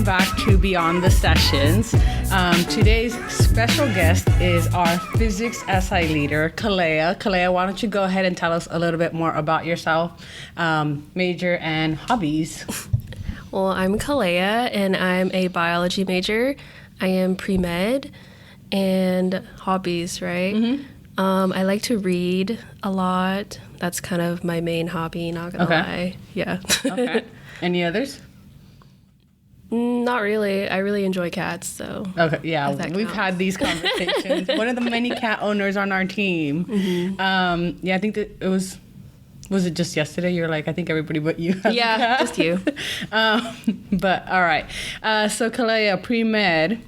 welcome back to Beyond the Sessions. Today's special guest is our physics SI leader, Kaleah. Kaleah, why don't you go ahead and tell us a little bit more about yourself, major, and hobbies? Well, I'm Kaleah, and I'm a biology major. I am pre-med, and hobbies, right? Mm-hmm. I like to read a lot. That's kind of my main hobby, not gonna lie. Yeah. Okay. Any others? Not really. I really enjoy cats, so. Okay, yeah, we've had these conversations. One of the many cat owners on our team. Mm-hmm. Yeah, I think that it was it just yesterday? You're like, I think everybody but you has a cat. Just you. But all right. So Kaleah, pre-med,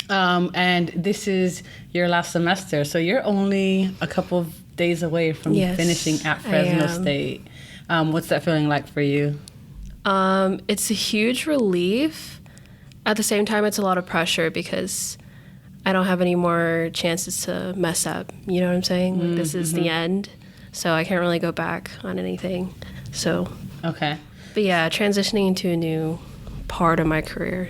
and this is your last semester. So you're only a couple of days away from finishing at Fresno State. What's that feeling like for you? It's a huge relief. At the same time, it's a lot of pressure because I don't have any more chances to mess up. You know what I'm saying? Like, this is the end, so I can't really go back on anything. So, okay. But yeah, transitioning into a new part of my career.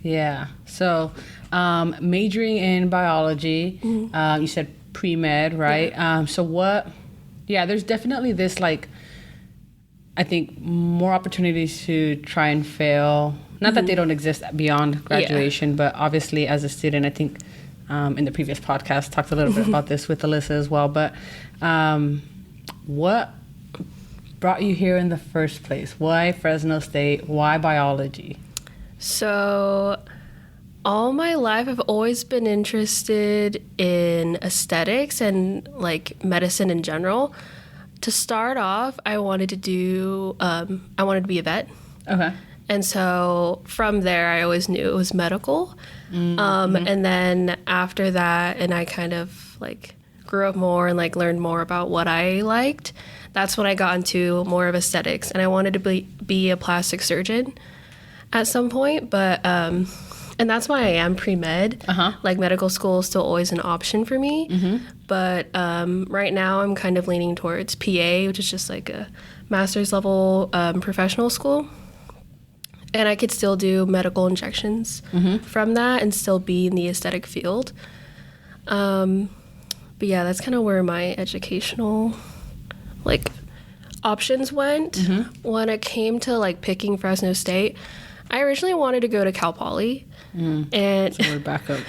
Yeah. So, majoring in biology, you said pre-med, right? Yeah. So what? Yeah, there's definitely this, like, I think more opportunities to try and fail. Not that they don't exist beyond graduation, but obviously as a student, I think in the previous podcast talked a little bit about this with Alyssa as well. But what brought you here in the first place? Why Fresno State? Why biology? So all my life, I've always been interested in aesthetics and like medicine in general. To start off, I wanted to be a vet. Okay. And so from there, I always knew it was medical. And then after that, and I kind of like grew up more and like learned more about what I liked. That's when I got into more of aesthetics, and I wanted to be a plastic surgeon at some point. But and that's why I am pre-med. Like medical school is still always an option for me. But right now I'm kind of leaning towards PA, which is just like a master's level professional school. And I could still do medical injections from that and still be in the aesthetic field. But yeah, that's kind of where my educational like options went. When it came to like picking Fresno State, I originally wanted to go to Cal Poly. And so we're back up.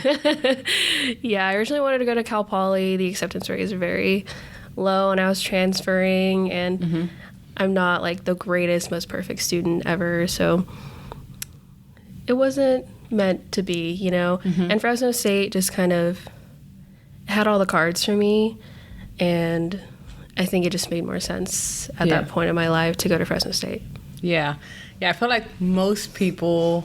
Yeah, I originally wanted to go to Cal Poly. The acceptance rate is very low, and I was transferring, and I'm not like the greatest, most perfect student ever, so it wasn't meant to be, you know. And Fresno State just kind of had all the cards for me, and I think it just made more sense at that point in my life to go to Fresno State. Yeah, I feel like most people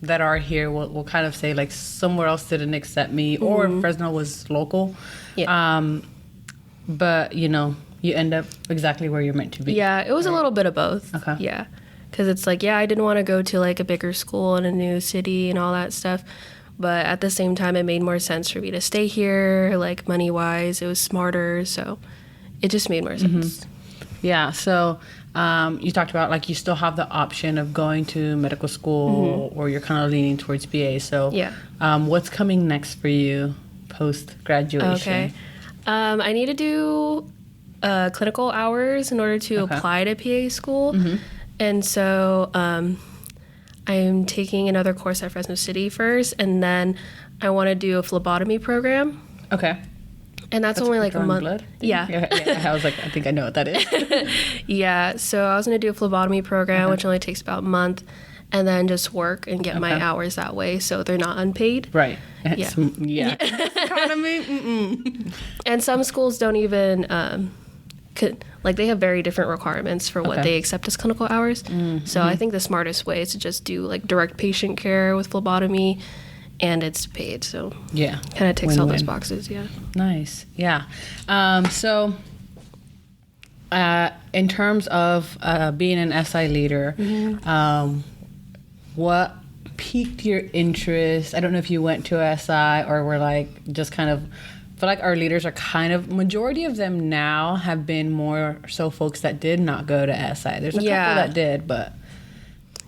that are here will kind of say like somewhere else didn't accept me, or Fresno was local. But you know, you end up exactly where you're meant to be. Yeah, it was a little bit of both. Okay. Yeah, because it's like, I didn't want to go to like a bigger school in a new city and all that stuff, but at the same time it made more sense for me to stay here, like money wise it was smarter, so it just made more sense. Yeah, so you talked about like you still have the option of going to medical school, or you're kind of leaning towards BA. So what's coming next for you post-graduation? Okay. I need to do clinical hours in order to apply to PA school. And so I'm taking another course at Fresno City first, and then I want to do a phlebotomy program. Okay. And that's only like a month. Blood? Yeah. I was like, I think I know what that is. Yeah. So I was going to do a phlebotomy program, which only takes about a month, and then just work and get my hours that way, so they're not unpaid. Right. Yeah. Economy. And some schools don't even, they have very different requirements for what they accept as clinical hours. So I think the smartest way is to just do like direct patient care with phlebotomy, and it's paid, so kind of ticks all those boxes. Nice. So in terms of being an SI leader, what piqued your interest? I don't know if you went to SI or were like just kind of, I feel like our leaders are kind of, majority of them now have been more so folks that did not go to SI. There's a couple that did, but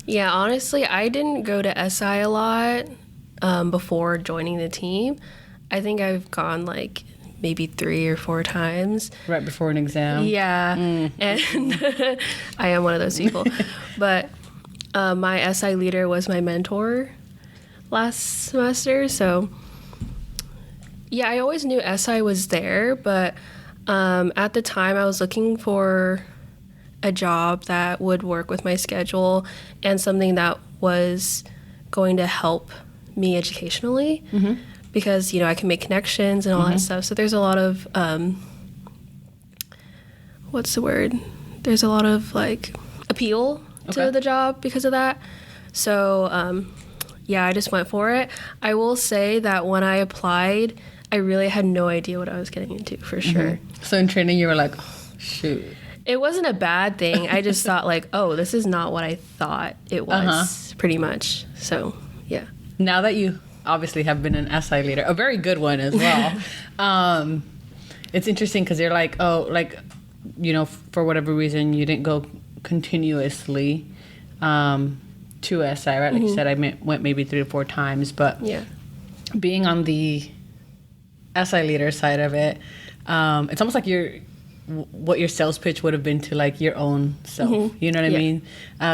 Yeah, honestly, I didn't go to SI a lot before joining the team. I think I've gone like maybe 3 or 4 times. Right before an exam. Yeah, and I am one of those people. But my SI leader was my mentor last semester, so yeah, I always knew SI was there, but at the time I was looking for a job that would work with my schedule and something that was going to help me educationally, because I can make connections and all that stuff. So there's a lot of what's the word? There's a lot of like appeal to the job because of that. So yeah, I just went for it. I will say that when I applied, I really had no idea what I was getting into, for sure. So in training, you were like, oh, shoot. It wasn't a bad thing. I just thought like, oh, this is not what I thought it was, pretty much. So, yeah. Now that you obviously have been an SI leader, a very good one as well, it's interesting because you're like, oh, like, for whatever reason, you didn't go continuously to SI, right? Like you said, I went maybe 3 to 4 times, but being on the SI leader side of it, it's almost like what your sales pitch would have been to like your own self. You know what I mean?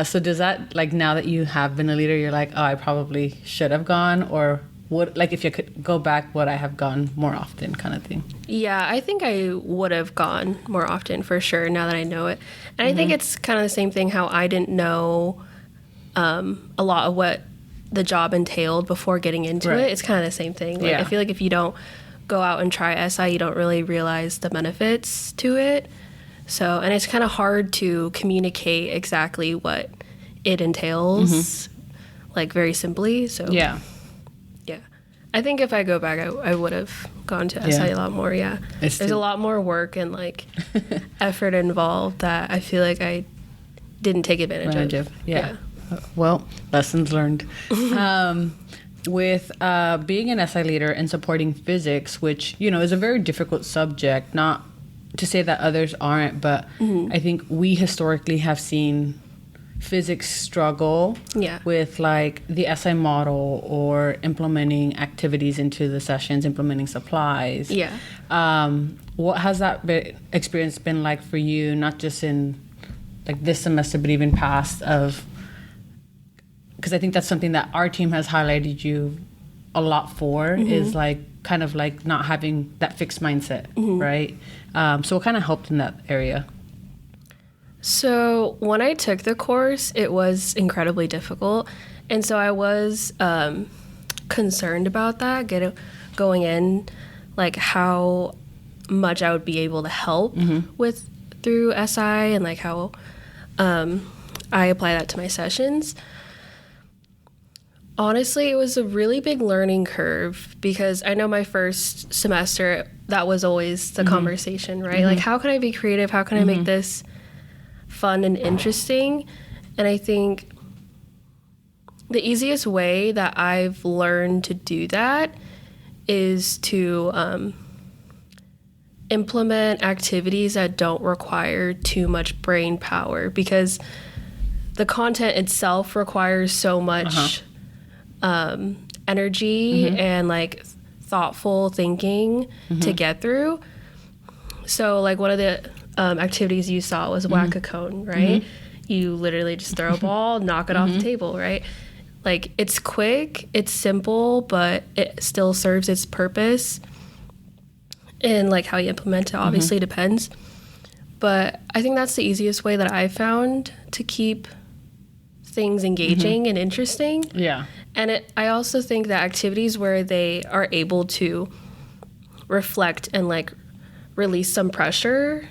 So does that, like, now that you have been a leader, you're like, oh, I probably should have gone, or would, like, if you could go back, would I have gone more often, kind of thing? Yeah, I think I would have gone more often, for sure, now that I know it. And I think it's kind of the same thing how I didn't know a lot of what the job entailed before getting into it. It's kind of the same thing. Like, I feel like if you don't go out and try SI, you don't really realize the benefits to it. So, and it's kind of hard to communicate exactly what it entails, like, very simply. So yeah, I think if I go back, I would have gone to SI a lot more. There's a lot more work and like effort involved that I feel like I didn't take advantage of. Well, lessons learned. With being an SI leader and supporting physics, which, is a very difficult subject, not to say that others aren't, but I think we historically have seen physics struggle with like the SI model or implementing activities into the sessions, implementing supplies. What has that experience been like for you, not just in like this semester, but even past, because I think that's something that our team has highlighted you a lot for, is like kind of like not having that fixed mindset, right? So what kind of helped in that area? So when I took the course, it was incredibly difficult. And so I was concerned about that, going in, like how much I would be able to help through SI and like how I apply that to my sessions. Honestly, it was a really big learning curve, because I know my first semester, that was always the conversation, right? Like, how can I be creative? How can I make this fun and interesting? And I think the easiest way that I've learned to do that is to implement activities that don't require too much brain power, because the content itself requires so much energy and like thoughtful thinking to get through. So like one of the activities you saw was whack a cone, right? You literally just throw a ball, knock it off the table, right? Like, it's quick, it's simple, but it still serves its purpose. And like how you implement it obviously depends. But I think that's the easiest way that I found to keep things engaging and interesting. And I also think that activities where they are able to reflect and like release some pressure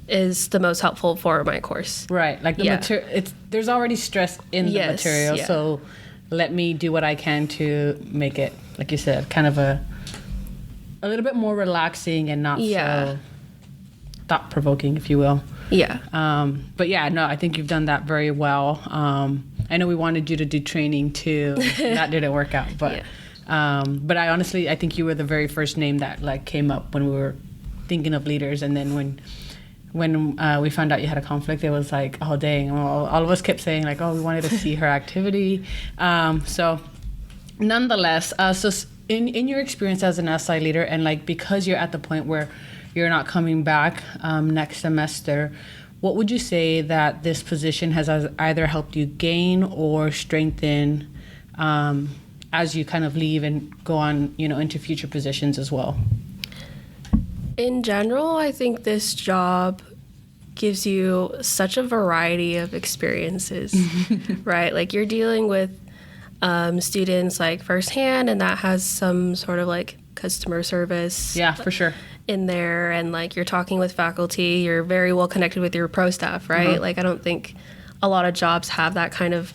is the most helpful for my course. Right. Like the material, there's already stress in the material, so let me do what I can to make it, like you said, kind of a little bit more relaxing and not so thought-provoking, if you will. But yeah, no, I think you've done that very well. I know we wanted you to do training too. That didn't work out, but I think you were the very first name that like came up when we were thinking of leaders. And then when when we found out you had a conflict, it was like, oh dang, all of us kept saying like, oh, we wanted to see her activity. So nonetheless, in your experience as an SI leader, and like because you're at the point where you're not coming back next semester, what would you say that this position has either helped you gain or strengthen as you kind of leave and go on, into future positions as well? In general, I think this job gives you such a variety of experiences, right? Like you're dealing with students like firsthand, and that has some sort of like customer service. Yeah, for sure. In there, and like you're talking with faculty, you're very well connected with your pro staff, right? Uh-huh. Like I don't think a lot of jobs have that kind of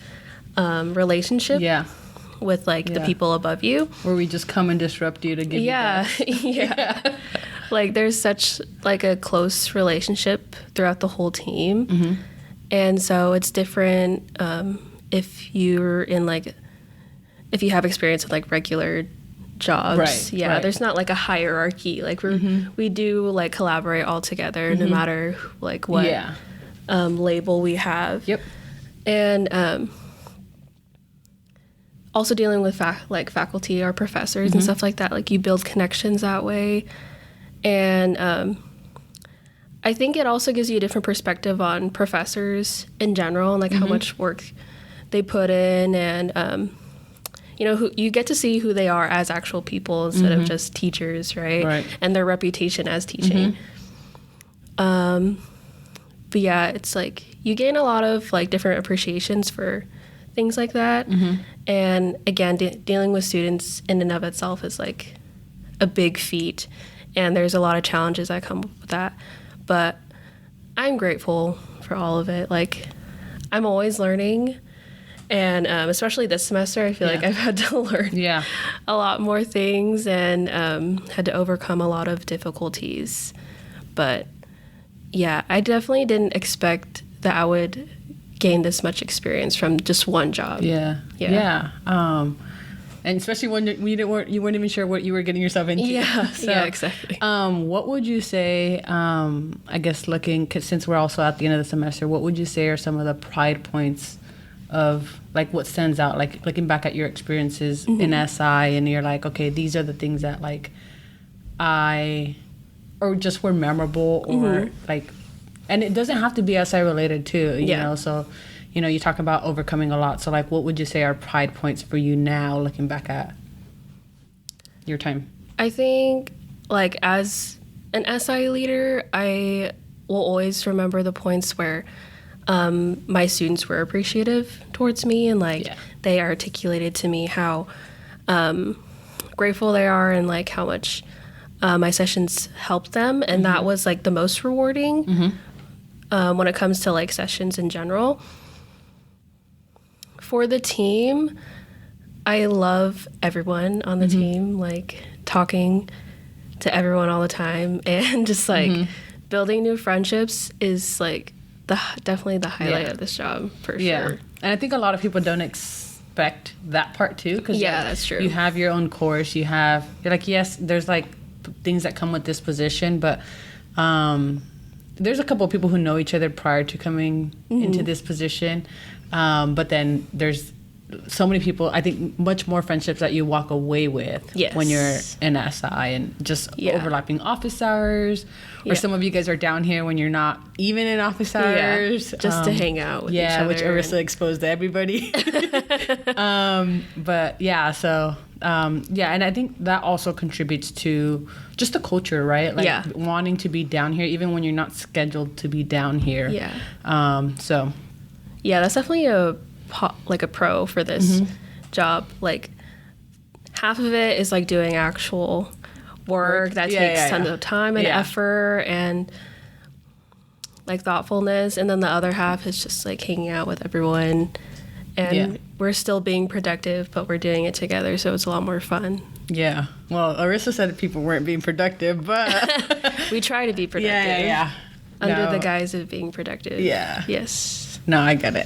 relationship. Yeah. With like the people above you, where we just come and disrupt you to give you yeah. Like there's such like a close relationship throughout the whole team. Mm-hmm. And so it's different if you're in like, if you have experience with like regular jobs. Right, Yeah, right. there's not like a hierarchy. Like we do like collaborate all together no matter like what label we have. Yep. And also dealing with faculty or professors and stuff like that, like you build connections that way. And I think it also gives you a different perspective on professors in general, and like how much work they put in, and who you get to see who they are as actual people instead of just teachers, right? And their reputation as teaching. But yeah, it's like you gain a lot of like different appreciations for things like that. And again, dealing with students in and of itself is like a big feat, and there's a lot of challenges that come with that. But I'm grateful for all of it. Like I'm always learning, and especially this semester, I feel like I've had to learn a lot more things, and had to overcome a lot of difficulties. But yeah, I definitely didn't expect that I would gain this much experience from just one job. Yeah. And especially when you weren't even sure what you were getting yourself into. Yeah, exactly. What would you say, I guess since we're also at the end of the semester, what would you say are some of the pride points of like what stands out, like looking back at your experiences in SI, and you're like, okay, these are the things that like or just were memorable, or like, and it doesn't have to be SI related too, you know, so you talk about overcoming a lot. So like, what would you say are pride points for you now, looking back at your time? I think like as an SI leader, I will always remember the points where my students were appreciative towards me, and like they articulated to me how grateful they are, and like how much my sessions helped them. And that was like the most rewarding when it comes to like sessions in general. For the team, I love everyone on the team, like talking to everyone all the time, and just like building new friendships is like definitely the highlight of this job for sure. And I think a lot of people don't expect that part too, because that's true. You have your own course, you're like, yes, there's like things that come with this position, but there's a couple of people who know each other prior to coming into this position. But then there's so many people, I think much more friendships that you walk away with when you're in SI, and just overlapping office hours, or some of you guys are down here when you're not even in office hours. Just to hang out with each other. Which Arissa exposed to everybody. But and I think that also contributes to just the culture, right? Like wanting to be down here even when you're not scheduled to be down here. Yeah, that's definitely a pro for this job. Like half of it is like doing actual work that takes tons of time and effort and like thoughtfulness, and then the other half is just like hanging out with everyone, and we're still being productive, but we're doing it together, so it's a lot more fun. Yeah. Well, Arissa said people weren't being productive, but we try to be productive. Under the guise of being productive. Yes. No, I get it.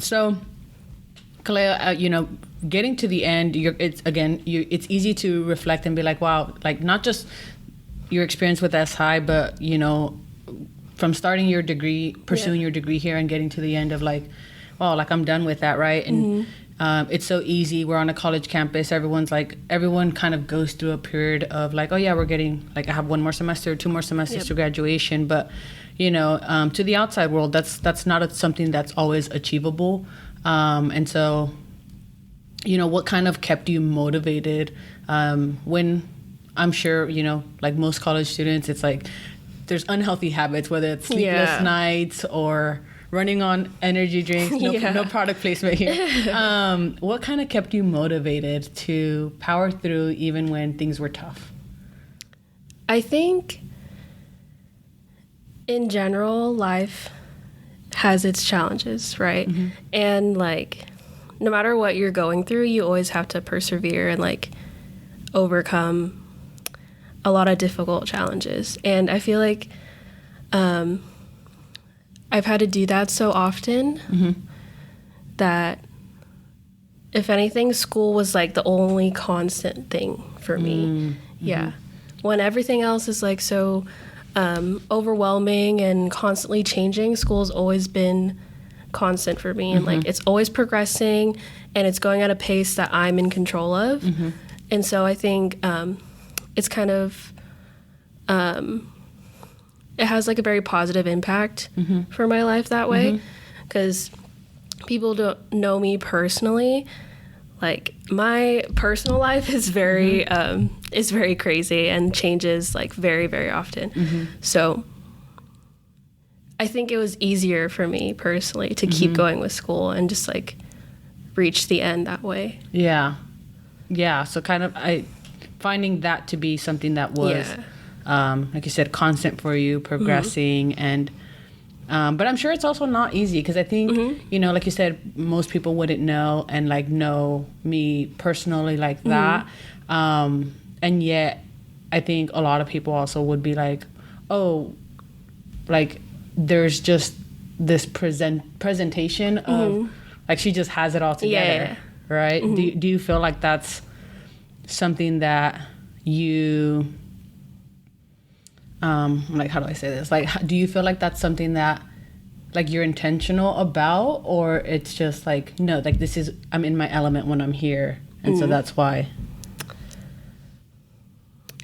So, Kaleah, getting to the end, it's easy to reflect and be like, wow, like not just your experience with SI, but from starting your degree, pursuing your degree here, and getting to the end of like, well, like I'm done with that, right? And it's so easy. We're on a college campus. Everyone kind of goes through a period of like, oh yeah, we're getting like, I have 1 more semester, 2 more semesters to graduation. But to the outside world, that's not something that's always achievable. And so, what kind of kept you motivated when I'm sure, like most college students, it's like there's unhealthy habits, whether it's sleepless nights or running on energy drinks. No product placement here. What kind of kept you motivated to power through even when things were tough? I think in general, life has its challenges, right? And like, no matter what you're going through, you always have to persevere and like overcome a lot of difficult challenges. And I feel like I've had to do that so often that if anything, school was like the only constant thing for me. Yeah. When everything else is like so overwhelming and constantly changing, school's always been constant for me. And like, it's always progressing and it's going at a pace that I'm in control of. And so I think it's kind of, it has like a very positive impact for my life that way, because people don't know me personally. Like my personal life is very crazy and changes like very, very often. So I think it was easier for me personally to keep going with school and just like reach the end that way. Yeah. So kind of finding that to be something that was like you said, constant for you, progressing. And but I'm sure it's also not easy, because I think like you said, most people wouldn't know and like know me personally like that, and yet I think a lot of people also would be like, oh, like there's just this presentation of like she just has it all together, right? Do you feel like that's something that you like, how do I say this? Like, do you feel like that's something that like you're intentional about, or it's just like, no, like I'm in my element when I'm here, and so that's why?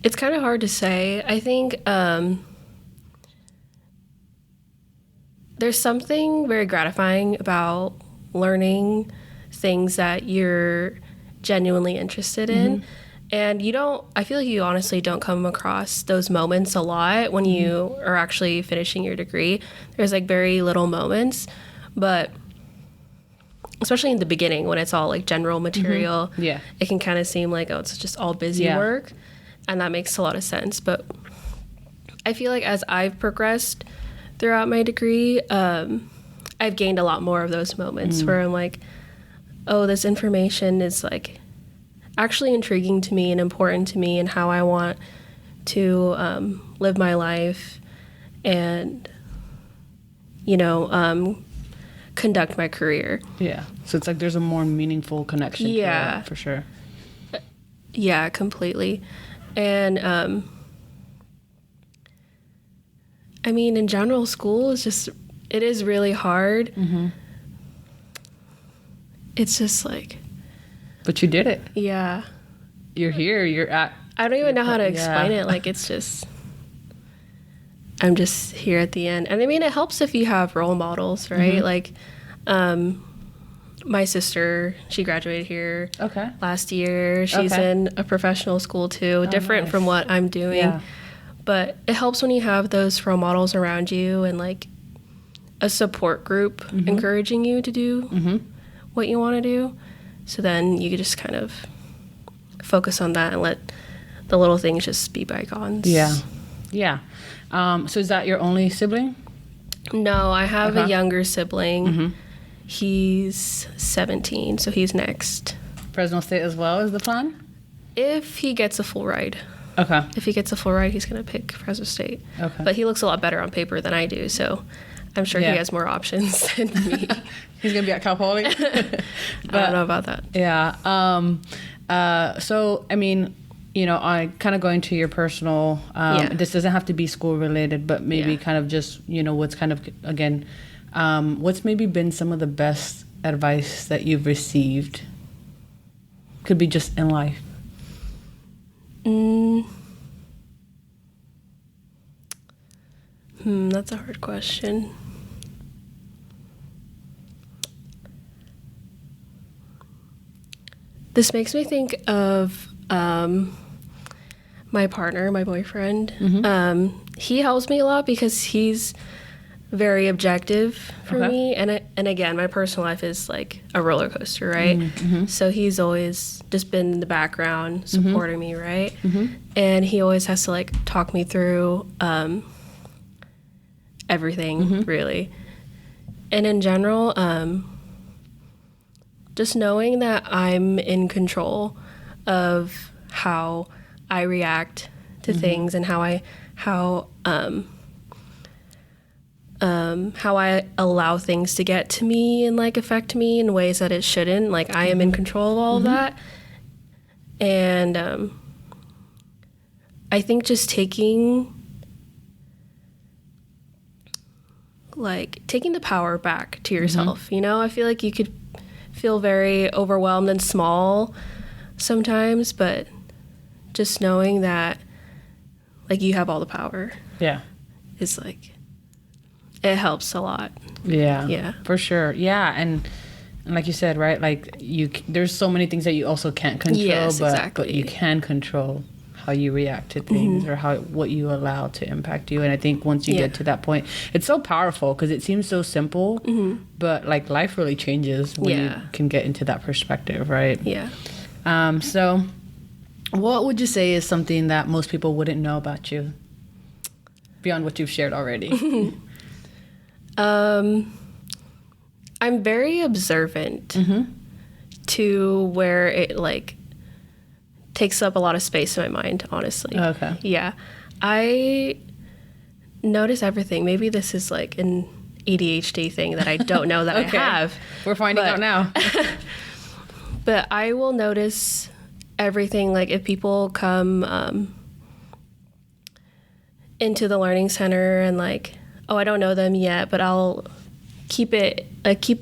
It's kind of hard to say. I think there's something very gratifying about learning things that you're genuinely interested in. And I feel like you honestly don't come across those moments a lot when you are actually finishing your degree. There's like very little moments, but especially in the beginning when it's all like general material, it can kind of seem like, oh, it's just all busy work. And that makes a lot of sense. But I feel like as I've progressed throughout my degree, I've gained a lot more of those moments where I'm like, oh, this information is like actually intriguing to me and important to me and how I want to live my life and, conduct my career. Yeah. So it's like there's a more meaningful connection to it, for sure. Yeah, completely. And I mean, in general, school is it is really hard. It's just like... But you did it. Yeah. You're here. You're at... I don't even know how to explain it. Like, it's just... I'm just here at the end. And I mean, it helps if you have role models, right? Like, my sister, she graduated here last year. She's in a professional school too, different from what I'm doing. Yeah. But it helps when you have those role models around you and like a support group encouraging you to do what you want to do. So then you can just kind of focus on that and let the little things just be bygones. Yeah. So is that your only sibling? No, I have a younger sibling. He's 17, so he's next. Fresno State as well is the plan? If he gets a full ride. Okay. If he gets a full ride, he's going to pick Fresno State. Okay. But he looks a lot better on paper than I do, so I'm sure he has more options than me. He's going to be at Cal Poly? I don't know about that. Yeah. So, I mean, I kind of going to your personal, this doesn't have to be school related, but maybe kind of just, what's kind of, again, what's maybe been some of the best advice that you've received? Could be just in life. That's a hard question. This makes me think of my partner, my boyfriend. He helps me a lot because he's very objective for me. And again, my personal life is like a roller coaster, right? So he's always just been in the background supporting me, right? And he always has to like talk me through everything, really. And in general, just knowing that I'm in control of how I react to things and how I allow things to get to me and like affect me in ways that it shouldn't. Like I am in control of all of that. And I think just taking the power back to yourself, I feel like you could feel very overwhelmed and small sometimes, but just knowing that like you have all the power is like, it helps a lot. Yeah, for sure. And like you said, right, like there's so many things that you also can't control, but you can control how you react to things or what you allow to impact you. And I think once you get to that point, it's so powerful because it seems so simple, but like life really changes when you can get into that perspective, right? So what would you say is something that most people wouldn't know about you beyond what you've shared already? I'm very observant to where it like takes up a lot of space in my mind, honestly. Okay. Yeah. I notice everything. Maybe this is like an ADHD thing that I don't know that I have. We're finding out now. But I will notice everything. Like if people come into the learning center and like, I don't know them yet, but I'll keep a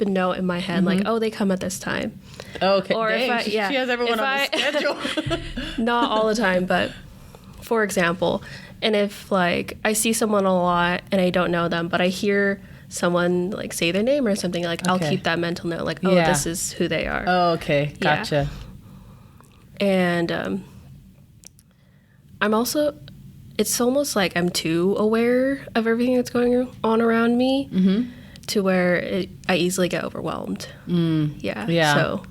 note in my head, like, they come at this time. Okay. Or Dang, she has everyone on the schedule. Not all the time, but for example, and if like I see someone a lot and I don't know them, but I hear someone like say their name or something, like I'll keep that mental note, like, this is who they are. Oh, okay. Gotcha. Yeah. And I'm also, it's almost like I'm too aware of everything that's going on around me to where I easily get overwhelmed. So.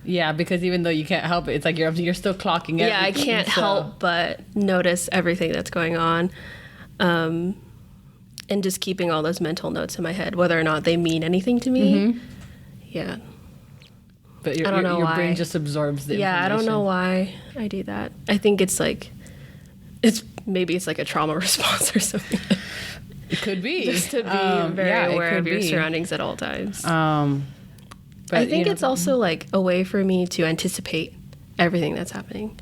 Yeah, because even though you can't help it, it's like you're still clocking everything. Yeah, I can't help but notice everything that's going on. And just keeping all those mental notes in my head, whether or not they mean anything to me. Yeah. But your brain just absorbs the information. Yeah, I don't know why I do that. I think it's like, maybe it's like a trauma response or something. It could be. Just to be very aware of your surroundings at all times. But, I think it's also like a way for me to anticipate everything that's happening.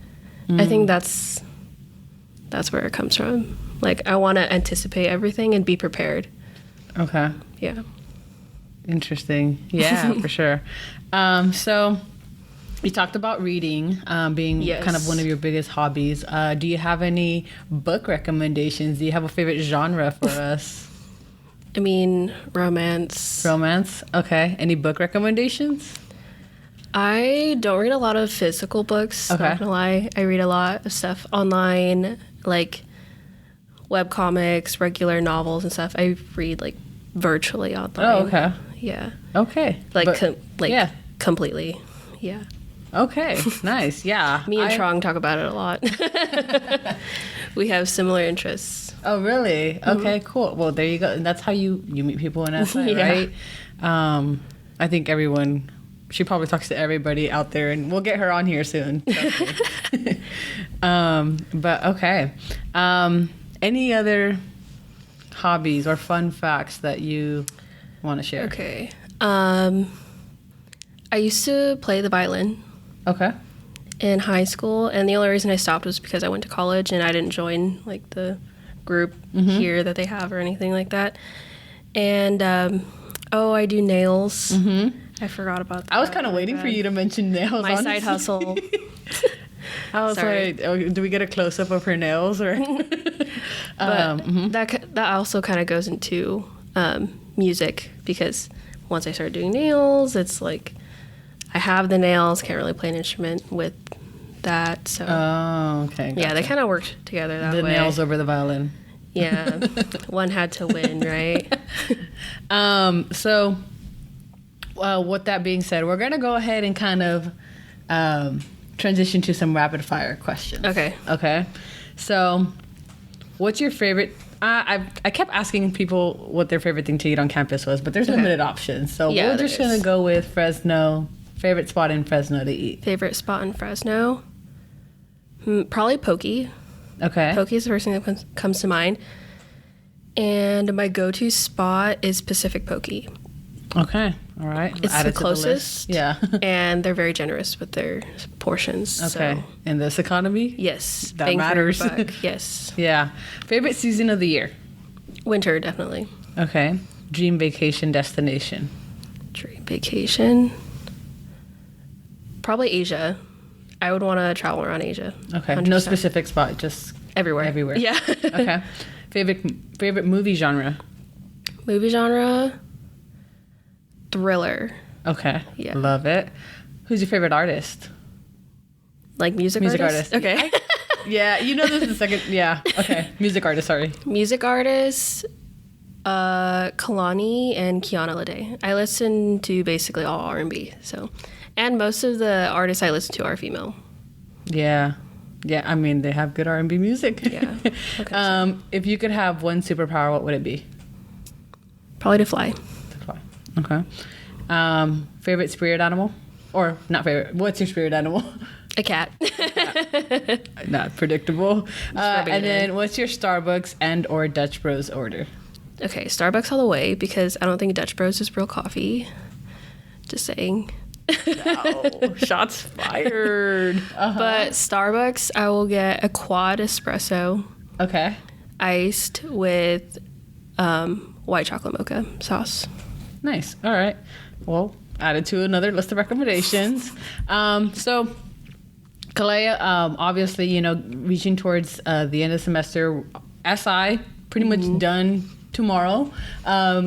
I think that's where it comes from. Like I want to anticipate everything and be prepared. Okay. Yeah. Interesting. Yeah, for sure. So you talked about reading being kind of one of your biggest hobbies. Do you have any book recommendations? Do you have a favorite genre for us? I mean, romance. Romance? Okay. Any book recommendations? I don't read a lot of physical books, not gonna lie. I read a lot of stuff online, like webcomics, regular novels and stuff. I read like virtually online. Oh, okay. Yeah. Okay. Completely. Yeah. Okay. Nice. Yeah. Me and Trong talk about it a lot. We have similar interests. Oh, really? Okay, cool. Well, there you go. And that's how you meet people in SA, right? I think she probably talks to everybody out there, and we'll get her on here soon. But okay. Any other hobbies or fun facts that you want to share? Okay. I used to play the violin. Okay. in high school, and the only reason I stopped was because I went to college and I didn't join like the group here that they have or anything like that. And I do nails. I forgot about that. I was kind of waiting for you to mention nails. My honestly. side hustle. I was like, do we get a close up of her nails or? That also kind of goes into music, because once I started doing nails, it's like I have the nails, can't really play an instrument with that. So okay. Gotcha. Yeah, they kind of worked together that way. The nails over the violin. Yeah, one had to win, right? So, with that being said, we're gonna go ahead and kind of transition to some rapid fire questions. Okay. So, what's your favorite? I kept asking people what their favorite thing to eat on campus was, but there's limited options. So we're just gonna go with Fresno. Favorite spot in Fresno to eat. Favorite spot in Fresno? Probably Pokey. Okay. Pokey is the first thing that comes to mind. And my go-to spot is Pacific Pokey. Okay. All right. It's the closest. Yeah. And they're very generous with their portions. Okay. So. In this economy? Yes. That matters. Yes. Yeah. Favorite season of the year? Winter, definitely. Okay. Dream vacation destination? Dream vacation? Probably Asia. I would want to travel around Asia. Okay. 100%. No specific spot, just everywhere. Yeah. Okay. Favorite movie genre? Movie genre? Thriller. Okay. Yeah. Love it. Who's your favorite artist? Like music artist? Okay. Yeah, you know this is the second. Yeah. Okay. Music artist, sorry. Music artists, Kalani and Kiana Lede. I listen to basically all R&B, so. And most of the artists I listen to are female. Yeah. Yeah, I mean, they have good R&B music. Yeah. Okay, if you could have one superpower, what would it be? Probably to fly. To fly. Okay. Favorite spirit animal? Or not favorite. What's your spirit animal? A cat. Not predictable. And then what's your Starbucks and or Dutch Bros order? Okay, Starbucks all the way, because I don't think Dutch Bros is real coffee. Just saying. No, shots fired. But Starbucks, I will get a quad espresso. Okay. Iced with white chocolate mocha sauce. Nice. All right. Well, added to another list of recommendations. So, Kaleah, obviously, reaching towards the end of the semester, SI pretty much done tomorrow.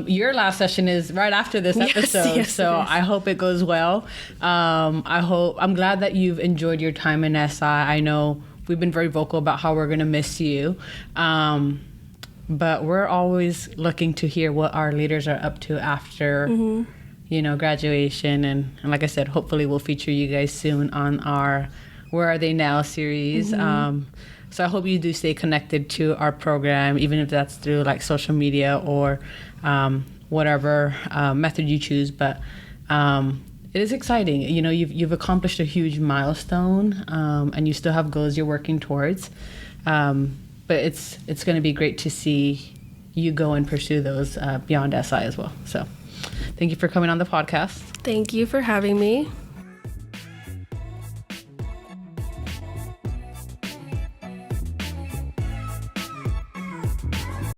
Your last session is right after this episode, yes, so I hope it goes well. I'm glad that you've enjoyed your time in SI. I know we've been very vocal about how we're going to miss you, but we're always looking to hear what our leaders are up to after graduation, and like I said, hopefully we'll feature you guys soon on our Where Are They Now series. So I hope you do stay connected to our program, even if that's through like social media or whatever method you choose. But it is exciting. You've accomplished a huge milestone, and you still have goals you're working towards. But it's going to be great to see you go and pursue those beyond SI as well. So thank you for coming on the podcast. Thank you for having me.